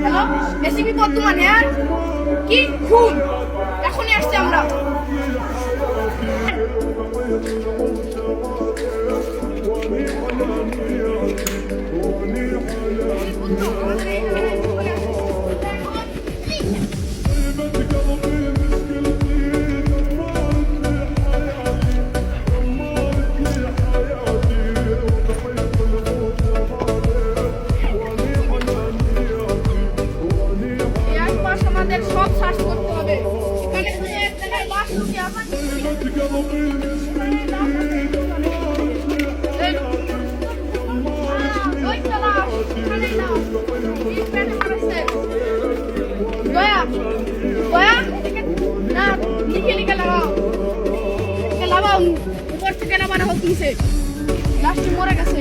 Hello, ACP বর্তমান। হ্যাঁ, কি খুন? এখনই আসছি আমরা। আমাদের সব সার্চ করতে হবে। এখানে শুধু এক জায়গায় লাশ লুকিয়ে আছে। ওই চালা, এখানেই নাও। এই প্যানে মারছে। দয়া, দয়া, না, লিখে লাগাও। লাগাও, উপর থেকে নামানো হচ্ছে। লাশটি মরে গেছে।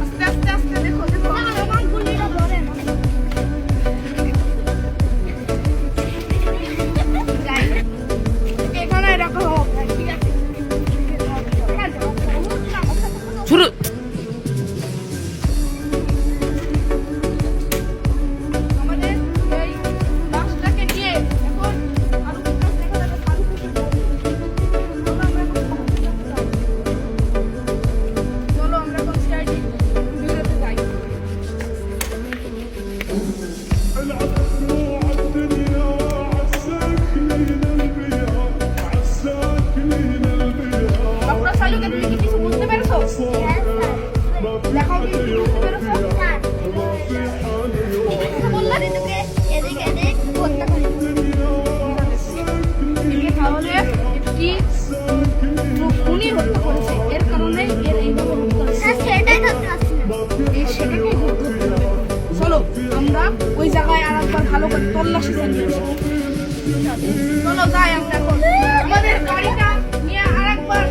আস্তে আস্তে আস্তে দেখো, দেখো। আমার গুলিটা ধরে না। শুরু আমাদের এই লাশটাকে নিয়ে এখন আরো চলো আমরা এখন সিআইডি বিউরোতে যাই। আপনারা সালুকে তুমি কি কিছু বুঝতে পেরেছো? দেখাও কি বুঝতে পেরেছো? বললাম তোকে এদিকে এদিক হত্যা করে। তাহলে কি উনি হত্যা করেছে, এর কারণে এর এইভাবে হত্যা করেছে। সেটাই ধরতে পারছি না। এই সেটাকেই ধরতে হবে। চলো আমরা ওই জায়গায় আরেকবার ভালো করে তল্লাশি চালিয়ে আসি। চলো যাই আমরা এখন। আমাদের গাড়িটা নিয়ে আরেকবার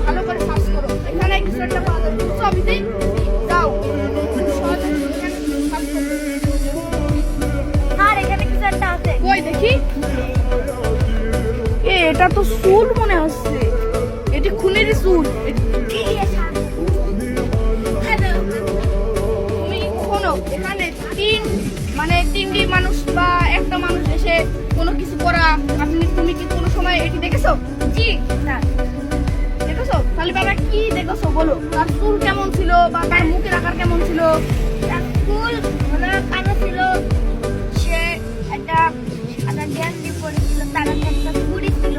ভালো করে সার্চ করো। এখানে কিছু একটা পাওয়া যাবে। ছবিতে যাও। আর এখানে কিছু একটা আছে। কই দেখি। এটা তো চুল মনে হচ্ছে। এটি খুনেরই চুল। তুমি শোনো, এখানে তিনটি মানুষ বা একটা মানুষ এসে কোনো কিছু করা তুমি কি কোনো সময় এটি দেখেছো? জি না। দেখেছো? তাহলে বাবা কি দেখেছো বলো? তার চুল কেমন ছিল বা তার মুখের আকার কেমন ছিল? তার চুল কালো ছিল। সে একটা সাদা গেঞ্জি পরেছিল, তার একটা চুড়ি ছিল।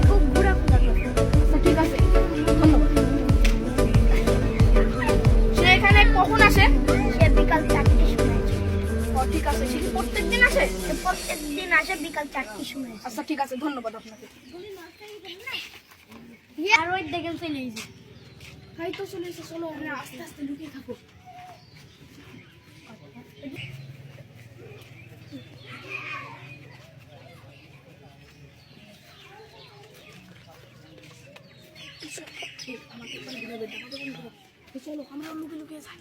খুব ঘোরাফেরা করতো। ঠিক আছে, ধন্যবাদ। সে এখানে কখন আসে? সে বিকাল 4টার সময়। ঠিক আছে, সে কি প্রত্যেকদিন আসে? প্রত্যেকদিন আসে বিকাল 4টার সময়। আচ্ছা ঠিক আছে, ধন্যবাদ আপনাকে। আর ওই দেখেন চলে এসেছে। হাই তো চলে এসেছে। চলো আমরা আস্তে আস্তে লুকিয়ে থাকো। চলো আমরা লুকিয়ে লুকিয়ে যাই।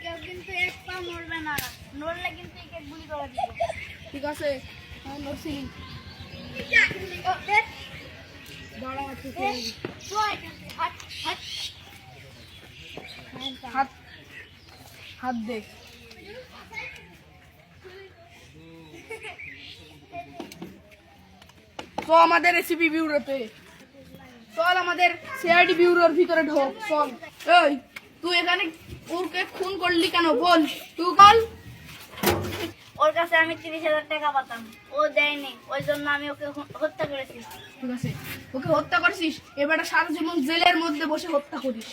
কেউ কিন্তু এক পা নড়বে না। নড়লে কিন্তু একে গুলি করে দিবে। ঠিক আছে, হ্যাঁ নড়ছি। হাত দেখ। তো আমাদের এসিপি বিউরোতে চল, আমাদের সিআইডি বিউরোর ভিতরে ঢোক। চল। এই তুই এখানে ওকে খুন করলি কেন বল? তুই বল। ওর কাছে আমি 30,000 টাকা পাতাম, ও দেয়নি, ওই জন্য আমি ওকে হত্যা করেছি। ঠিক আছে, ওকে হত্যা করছিস, এবারে সারা জীবন জেলের মধ্যে বসে হত্যা করিস।